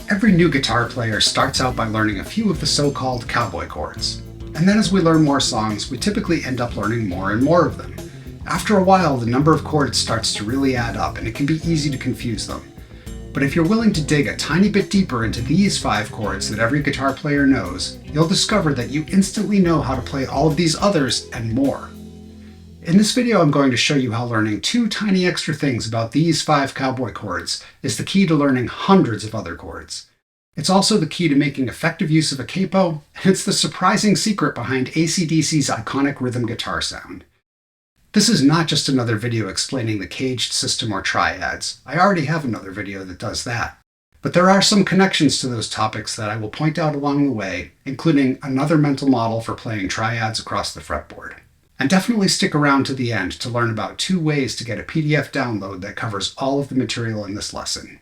Every new guitar player starts out by learning a few of the so-called cowboy chords. And then as we learn more songs, we typically end up learning more and more of them. After a while, the number of chords starts to really add up, and it can be easy to confuse them. But if you're willing to dig a tiny bit deeper into these 5 chords that every guitar player knows, you'll discover that you instantly know how to play all of these others and more. In this video, I'm going to show you how learning 2 tiny extra things about these 5 cowboy chords is the key to learning hundreds of other chords. It's also the key to making effective use of a capo, and it's the surprising secret behind AC/DC's iconic rhythm guitar sound. This is not just another video explaining the caged system or triads. I already have another video that does that. But there are some connections to those topics that I will point out along the way, including another mental model for playing triads across the fretboard. And definitely stick around to the end to learn about 2 ways to get a PDF download that covers all of the material in this lesson.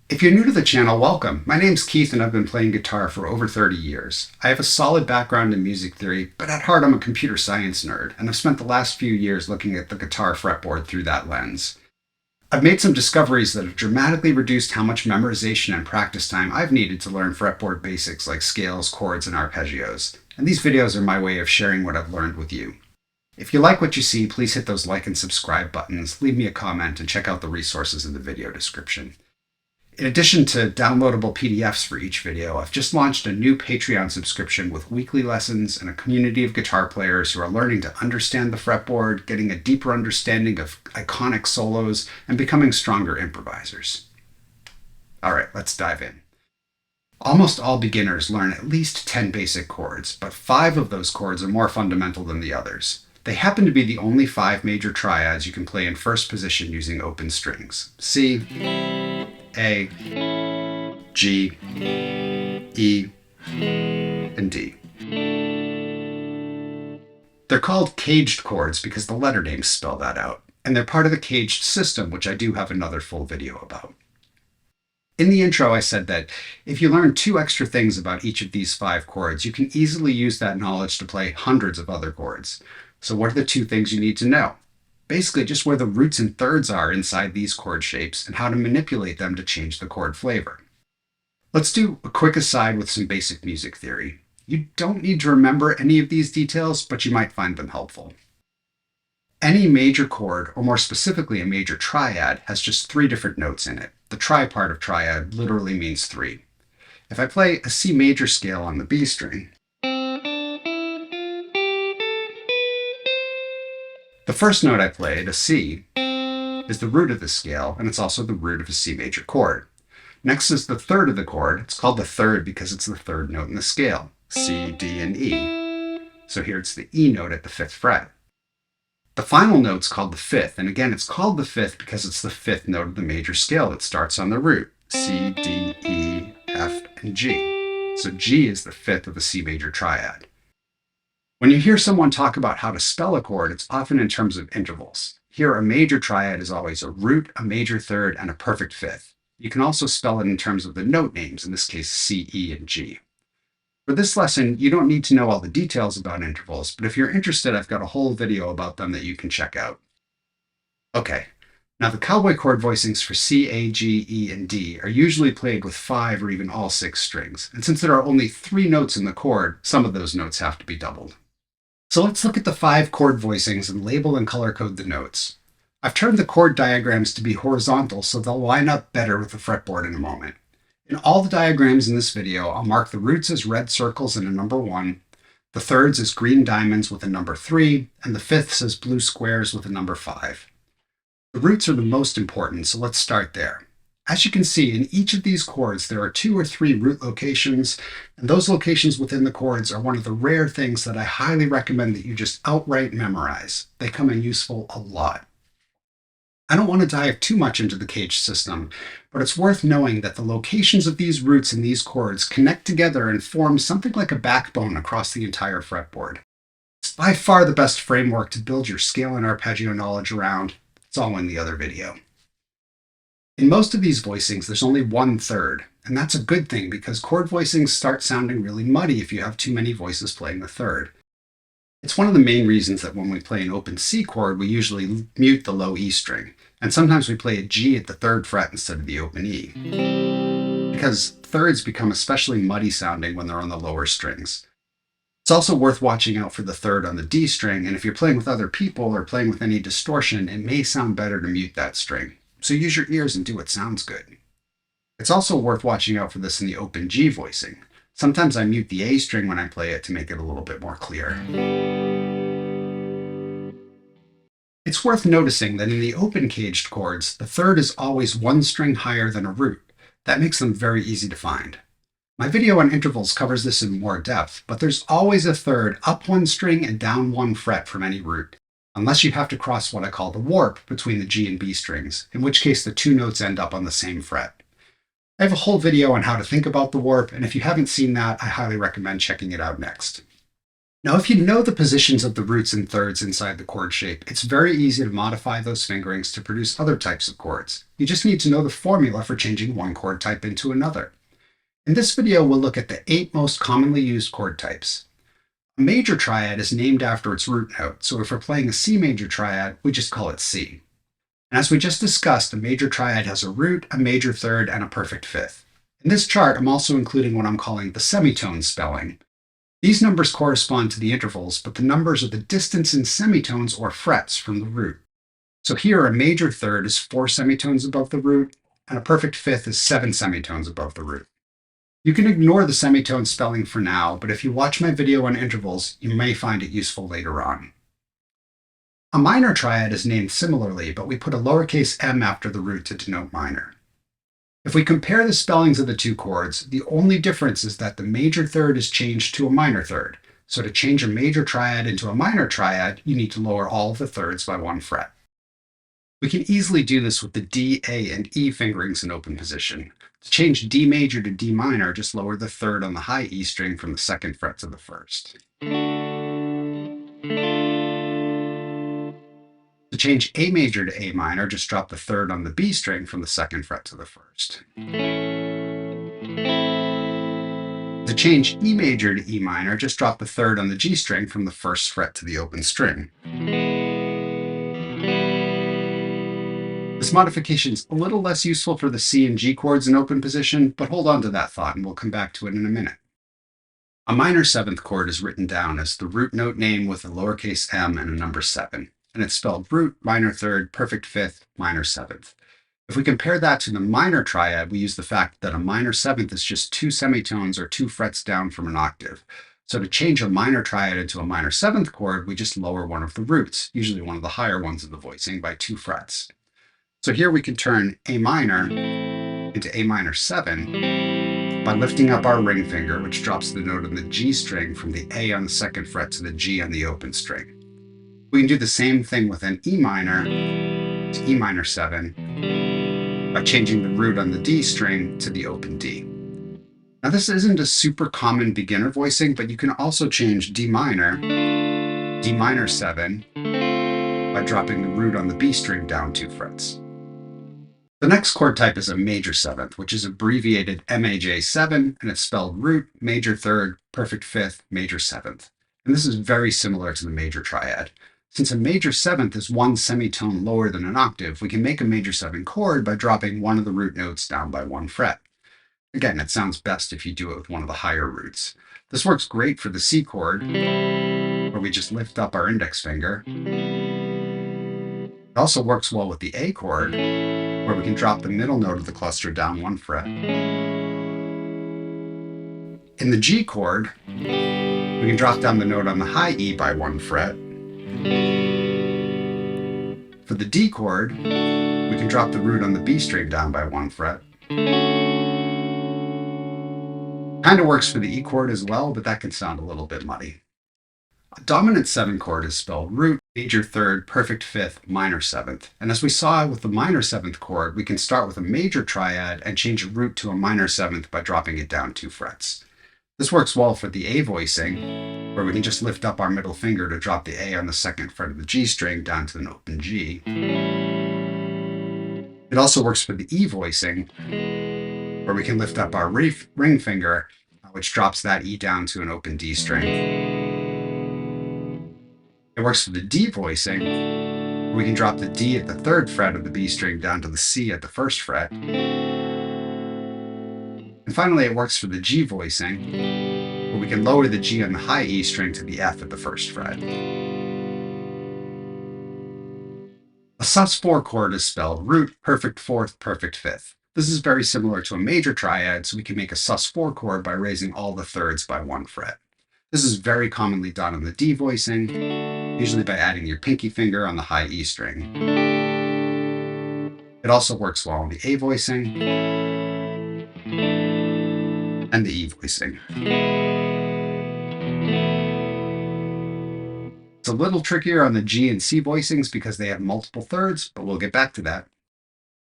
If you're new to the channel, welcome. My name's Keith and I've been playing guitar for over 30 years. I have a solid background in music theory, but at heart I'm a computer science nerd, and I've spent the last few years looking at the guitar fretboard through that lens. I've made some discoveries that have dramatically reduced how much memorization and practice time I've needed to learn fretboard basics like scales, chords, and arpeggios. And these videos are my way of sharing what I've learned with you. If you like what you see, please hit those like and subscribe buttons, leave me a comment, and check out the resources in the video description. In addition to downloadable PDFs for each video, I've just launched a new Patreon subscription with weekly lessons and a community of guitar players who are learning to understand the fretboard, getting a deeper understanding of iconic solos, and becoming stronger improvisers. Alright, let's dive in. Almost all beginners learn at least 10 basic chords, but 5 of those chords are more fundamental than the others. They happen to be the only 5 major triads you can play in first position using open strings: C, A, G, E, and D. They're called caged chords because the letter names spell that out, and they're part of the caged system, which I do have another full video about. In the intro, I said that if you learn 2 extra things about each of these 5 chords, you can easily use that knowledge to play hundreds of other chords. So what are the 2 things you need to know? Basically just where the roots and thirds are inside these chord shapes and how to manipulate them to change the chord flavor. Let's do a quick aside with some basic music theory. You don't need to remember any of these details, but you might find them helpful. Any major chord, or more specifically a major triad, has just 3 different notes in it. The tri part of triad literally means 3. If I play a C major scale on the B string, the first note I played, a C, is the root of the scale, and it's also the root of a C major chord. Next is the third of the chord. It's called the third because it's the 3rd note in the scale, C, D, and E. So here it's the E note at the 5th fret. The final note's called the 5th, and again it's called the 5th because it's the 5th note of the major scale that starts on the root, C, D, E, F, and G. So G is the 5th of the C major triad. When you hear someone talk about how to spell a chord, it's often in terms of intervals. Here, a major triad is always a root, a major third, and a perfect 5th. You can also spell it in terms of the note names, in this case C, E, and G. For this lesson, you don't need to know all the details about intervals, but if you're interested, I've got a whole video about them that you can check out. Okay, now the cowboy chord voicings for C, A, G, E, and D are usually played with 5 or even all 6 strings, and since there are only 3 notes in the chord, some of those notes have to be doubled. So let's look at the 5 chord voicings and label and color code the notes. I've turned the chord diagrams to be horizontal so they'll line up better with the fretboard in a moment. In all the diagrams in this video, I'll mark the roots as red circles and a number 1, the thirds as green diamonds with a number 3, and the 5ths as blue squares with a number 5. The roots are the most important, so let's start there. As you can see, in each of these chords, there are 2 or 3 root locations, and those locations within the chords are one of the rare things that I highly recommend that you just outright memorize. They come in useful a lot. I don't want to dive too much into the caged system, but it's worth knowing that the locations of these roots in these chords connect together and form something like a backbone across the entire fretboard. It's by far the best framework to build your scale and arpeggio knowledge around. It's all in the other video. In most of these voicings, there's only 1/3, and that's a good thing because chord voicings start sounding really muddy if you have too many voices playing the third. It's one of the main reasons that when we play an open C chord, we usually mute the low E string, and sometimes we play a G at the 3rd fret instead of the open E. because thirds become especially muddy sounding when they're on the lower strings. It's also worth watching out for the third on the D string, and if you're playing with other people or playing with any distortion, it may sound better to mute that string. So use your ears and do what sounds good. It's also worth watching out for this in the open G voicing. Sometimes I mute the A string when I play it to make it a little bit more clear. It's worth noticing that in the open caged chords, the third is always one string higher than a root. That makes them very easy to find. My video on intervals covers this in more depth, but there's always a third up one string and down one fret from any root, unless you have to cross what I call the warp between the G and B strings, in which case the two notes end up on the same fret. I have a whole video on how to think about the warp, and if you haven't seen that, I highly recommend checking it out next. Now, if you know the positions of the roots and thirds inside the chord shape, it's very easy to modify those fingerings to produce other types of chords. You just need to know the formula for changing one chord type into another. In this video, we'll look at the 8 most commonly used chord types. A major triad is named after its root note, so if we're playing a C major triad, we just call it C. And as we just discussed, a major triad has a root, a major third, and a perfect fifth. In this chart, I'm also including what I'm calling the semitone spelling. These numbers correspond to the intervals, but the numbers are the distance in semitones or frets from the root. So here, a major third is 4 semitones above the root, and a perfect fifth is 7 semitones above the root. You can ignore the semitone spelling for now, but if you watch my video on intervals, you may find it useful later on. A minor triad is named similarly, but we put a lowercase m after the root to denote minor. If we compare the spellings of the two chords, the only difference is that the major third is changed to a minor third. So to change a major triad into a minor triad, you need to lower all of the thirds by 1 fret. We can easily do this with the D, A, and E fingerings in open position. To change D major to D minor, just lower the third on the high E string from the 2nd fret to the 1st. To change A major to A minor, just drop the third on the B string from the 2nd fret to the 1st. To change E major to E minor, just drop the third on the G string from the 1st fret to the open string. This modification is a little less useful for the C and G chords in open position, but hold on to that thought and we'll come back to it in a minute. A minor 7th chord is written down as the root note name with a lowercase m and a number 7, and it's spelled root, minor third, perfect fifth, minor 7th. If we compare that to the minor triad, we use the fact that a minor 7th is just 2 semitones or 2 frets down from an octave. So to change a minor triad into a minor 7th chord, we just lower one of the roots, usually one of the higher ones of the voicing, by 2 frets. So here we can turn A minor into A minor 7 by lifting up our ring finger, which drops the note on the G string from the A on the 2nd fret to the G on the open string. We can do the same thing with an E minor to E minor 7 by changing the root on the D string to the open D. Now this isn't a super common beginner voicing, but you can also change D minor 7 by dropping the root on the B string down 2 frets. The next chord type is a major 7th, which is abbreviated MAJ7, and it's spelled root, major third, perfect fifth, major 7th. And this is very similar to the major triad. Since a major 7th is 1 semitone lower than an octave, we can make a major 7 chord by dropping one of the root notes down by 1 fret. Again, it sounds best if you do it with one of the higher roots. This works great for the C chord, where we just lift up our index finger. It also works well with the A chord, where we can drop the middle note of the cluster down 1 fret. In the G chord, we can drop down the note on the high E by 1 fret. For the D chord, we can drop the root on the B string down by 1 fret. Kind of works for the E chord as well, but that can sound a little bit muddy. A dominant 7 chord is spelled root, major third, perfect fifth, minor 7th. And as we saw with the minor 7th chord, we can start with a major triad and change a root to a minor 7th by dropping it down 2 frets. This works well for the A voicing, where we can just lift up our middle finger to drop the A on the 2nd fret of the G string down to an open G. It also works for the E voicing, where we can lift up our ring finger, which drops that E down to an open D string. It works for the D voicing, where we can drop the D at the 3rd fret of the B string down to the C at the 1st fret. And finally, it works for the G voicing, where we can lower the G on the high E string to the F at the first fret. A sus4 chord is spelled root, perfect fourth, perfect fifth. This is very similar to a major triad, so we can make a sus4 chord by raising all the thirds by one fret. This is very commonly done on the D voicing, usually by adding your pinky finger on the high E string. It also works well on the A voicing and the E voicing. It's a little trickier on the G and C voicings because they have multiple thirds, but we'll get back to that.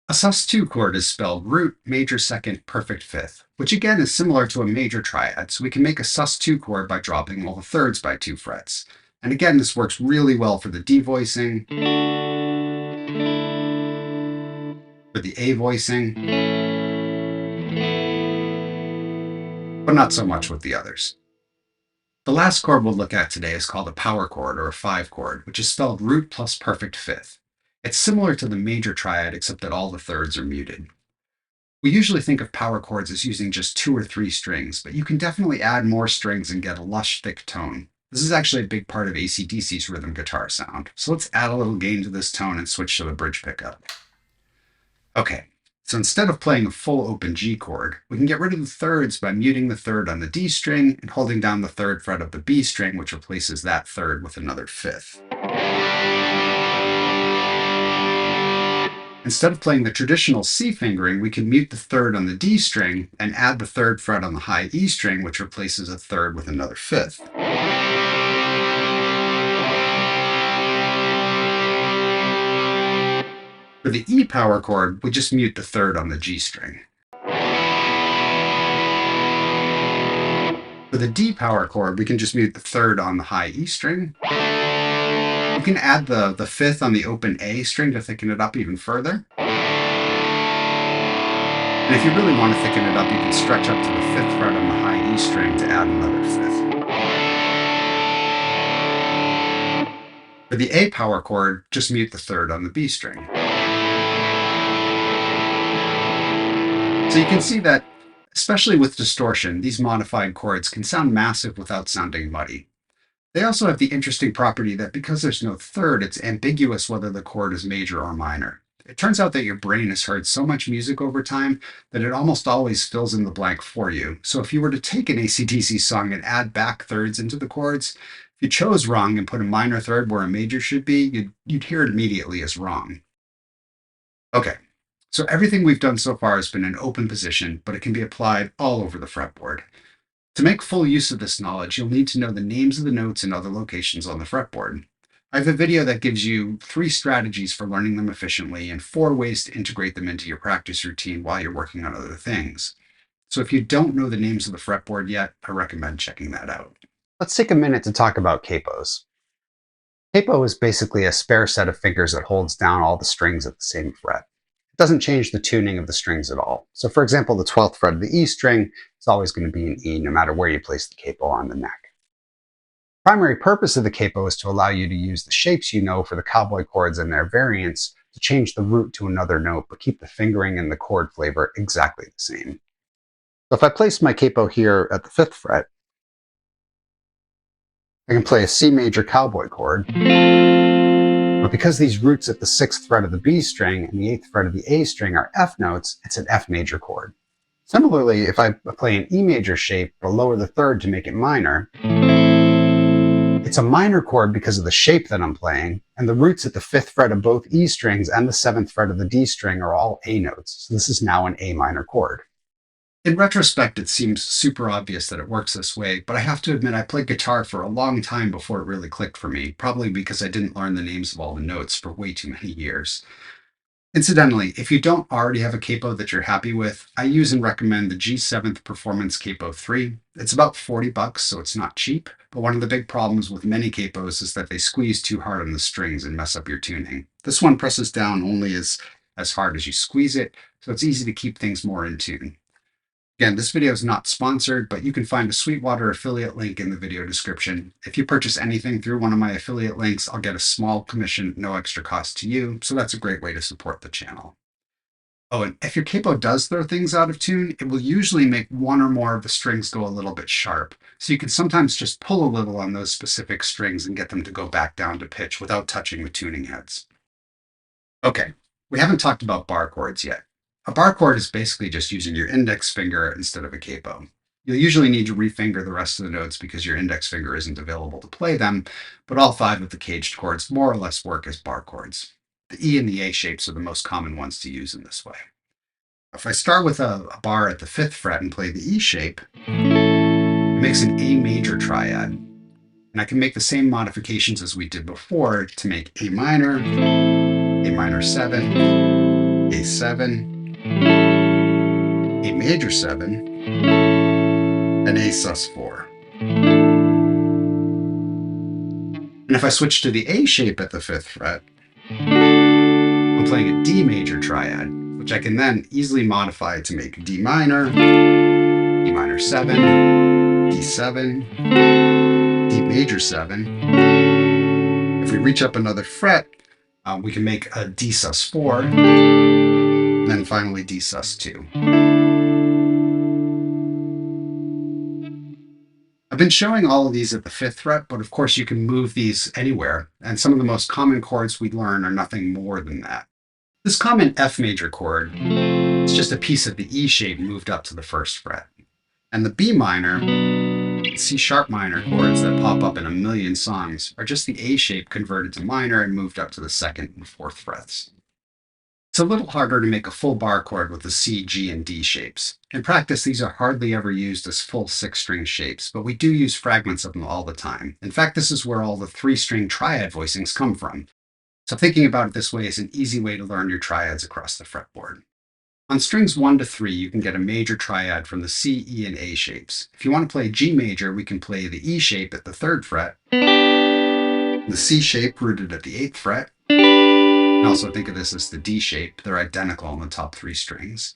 A sus2 chord is spelled root, major second, perfect fifth, which again is similar to a major triad, so we can make a sus2 chord by dropping all the thirds by 2 frets. And again, this works really well for the D voicing, for the A voicing, but not so much with the others. The last chord we'll look at today is called a power chord or a 5 chord, which is spelled root plus perfect fifth. It's similar to the major triad, except that all the thirds are muted. We usually think of power chords as using just 2 or 3 strings, but you can definitely add more strings and get a lush, thick tone. This is actually a big part of AC/DC's rhythm guitar sound. So let's add a little gain to this tone and switch to the bridge pickup. Okay, so instead of playing a full open G chord, we can get rid of the thirds by muting the third on the D string and holding down the third fret of the B string, which replaces that third with another fifth. Instead of playing the traditional C fingering, we can mute the third on the D string and add the third fret on the high E string, which replaces a third with another fifth. For the E power chord, we just mute the third on the G string. For the D power chord, we can just mute the third on the high E string. You can add the fifth on the open A string to thicken it up even further. And if you really want to thicken it up, you can stretch up to the fifth fret on the high E string to add another fifth. For the A power chord, just mute the third on the B string. So you can see that, especially with distortion, these modified chords can sound massive without sounding muddy. They also have the interesting property that because there's no third, it's ambiguous whether the chord is major or minor. It turns out that your brain has heard so much music over time that it almost always fills in the blank for you. So if you were to take an AC/DC song and add back thirds into the chords, if you chose wrong and put a minor third where a major should be, you'd hear it immediately as wrong. Okay, so everything we've done so far has been in open position, but it can be applied all over the fretboard. To make full use of this knowledge, you'll need to know the names of the notes and other locations on the fretboard. I have a video that gives you 3 strategies for learning them efficiently and 4 ways to integrate them into your practice routine while you're working on other things. So if you don't know the names of the fretboard yet, I recommend checking that out. Let's take a minute to talk about capos. Capo is basically a spare set of fingers that holds down all the strings at the same fret. It doesn't change the tuning of the strings at all. So for example, the 12th fret of the E string is always going to be an E no matter where you place the capo on the neck. The primary purpose of the capo is to allow you to use the shapes you know for the cowboy chords and their variants to change the root to another note, but keep the fingering and the chord flavor exactly the same. So if I place my capo here at the 5th fret, I can play a C major cowboy chord. But because these roots at the 6th fret of the B string and the 8th fret of the A string are F notes, it's an F major chord. Similarly, if I play an E major shape but lower the 3rd to make it minor, it's a minor chord because of the shape that I'm playing, and the roots at the 5th fret of both E strings and the 7th fret of the D string are all A notes, so this is now an A minor chord. In retrospect, it seems super obvious that it works this way, but I have to admit I played guitar for a long time before it really clicked for me, probably because I didn't learn the names of all the notes for way too many years. Incidentally, if you don't already have a capo that you're happy with, I use and recommend the G7th Performance Capo 3. It's about $40, so it's not cheap, but one of the big problems with many capos is that they squeeze too hard on the strings and mess up your tuning. This one presses down only as hard as you squeeze it, so it's easy to keep things more in tune. Again, this video is not sponsored, but you can find a Sweetwater affiliate link in the video description. If you purchase anything through one of my affiliate links, I'll get a small commission, no extra cost to you, so that's a great way to support the channel. Oh, and if your capo does throw things out of tune, it will usually make one or more of the strings go a little bit sharp. So you can sometimes just pull a little on those specific strings and get them to go back down to pitch without touching the tuning heads. Okay, we haven't talked about bar chords yet. A bar chord is basically just using your index finger instead of a capo. You'll usually need to refinger the rest of the notes because your index finger isn't available to play them, but all 5 of the caged chords more or less work as bar chords. The E and the A shapes are the most common ones to use in this way. If I start with a bar at the 5th fret and play the E shape, it makes an A major triad. And I can make the same modifications as we did before to make A minor 7, A7, A major 7, and A sus4. And if I switch to the A shape at the 5th fret, I'm playing a D major triad, which I can then easily modify to make D minor 7, D7, D major 7. If we reach up another fret, we can make a D sus4, and then finally D sus2. I've been showing all of these at the 5th fret, but of course you can move these anywhere, and some of the most common chords we learn are nothing more than that. This common F major chord is just a piece of the E shape moved up to the 1st fret. And the B minor, C sharp minor chords that pop up in a million songs are just the A shape converted to minor and moved up to the 2nd and 4th frets. It's a little harder to make a full bar chord with the C, G, and D shapes. In practice, these are hardly ever used as full 6-string shapes, but we do use fragments of them all the time. In fact, this is where all the 3-string triad voicings come from. So thinking about it this way is an easy way to learn your triads across the fretboard. On strings 1 to 3, you can get a major triad from the C, E, and A shapes. If you want to play G major, we can play the E shape at the 3rd fret, the C shape rooted at the 8th fret, and also think of this as the D shape. They're identical on the top 3 strings.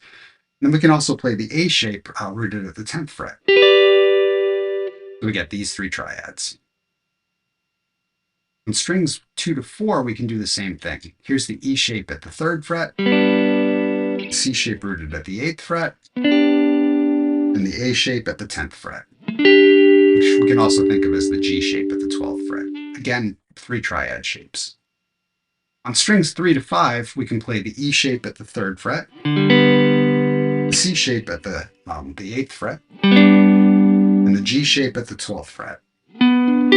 And then we can also play the A shape rooted at the 10th fret. So we get these 3 triads. On strings 2 to 4, we can do the same thing. Here's the E shape at the 3rd fret, C shape rooted at the 8th fret, and the A shape at the 10th fret, which we can also think of as the G shape at the 12th fret. Again, 3 triad shapes. On strings 3 to 5, we can play the E shape at the 3rd fret, the C shape at the 8th fret, and the G shape at the 12th fret. And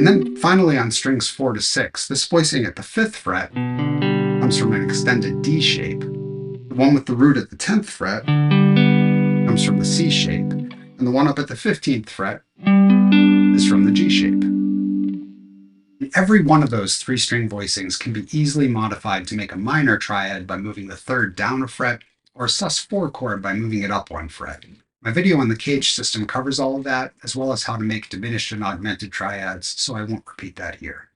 then finally on strings 4 to 6, this voicing at the 5th fret comes from an extended D shape. The one with the root at the 10th fret comes from the C shape, and the one up at the 15th fret is from the G shape. And every one of those 3-string voicings can be easily modified to make a minor triad by moving the 3rd down a fret, or a sus4 chord by moving it up 1 fret. My video on the cage system covers all of that, as well as how to make diminished and augmented triads, so I won't repeat that here.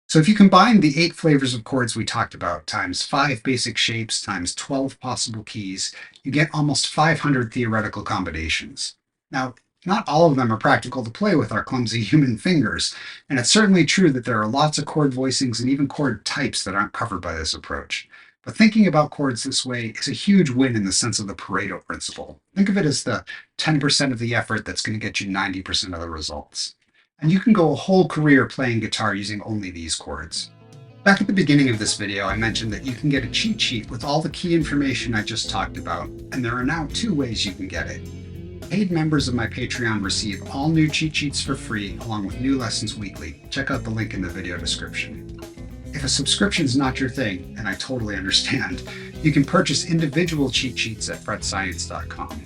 So if you combine the 8 flavors of chords we talked about times 5 basic shapes times 12 possible keys, you get almost 500 theoretical combinations. Now, not all of them are practical to play with our clumsy human fingers, and it's certainly true that there are lots of chord voicings and even chord types that aren't covered by this approach. But thinking about chords this way is a huge win in the sense of the Pareto principle. Think of it as the 10% of the effort that's going to get you 90% of the results. And you can go a whole career playing guitar using only these chords. Back at the beginning of this video, I mentioned that you can get a cheat sheet with all the key information I just talked about, and there are now 2 ways you can get it. Paid members of my Patreon receive all new cheat sheets for free, along with new lessons weekly. Check out the link in the video description. If a subscription's not your thing, and I totally understand, you can purchase individual cheat sheets at fretscience.com.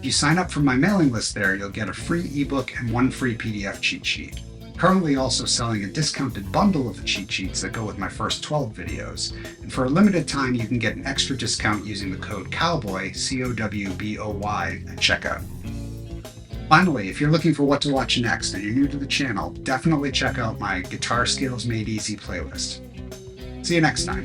If you sign up for my mailing list there, you'll get a free ebook and 1 free PDF cheat sheet. I'm currently also selling a discounted bundle of the cheat sheets that go with my first 12 videos, and for a limited time you can get an extra discount using the code Cowboy, C-O-W-B-O-Y, at checkout. Finally, if you're looking for what to watch next and you're new to the channel, definitely check out my Guitar Scales Made Easy playlist. See you next time.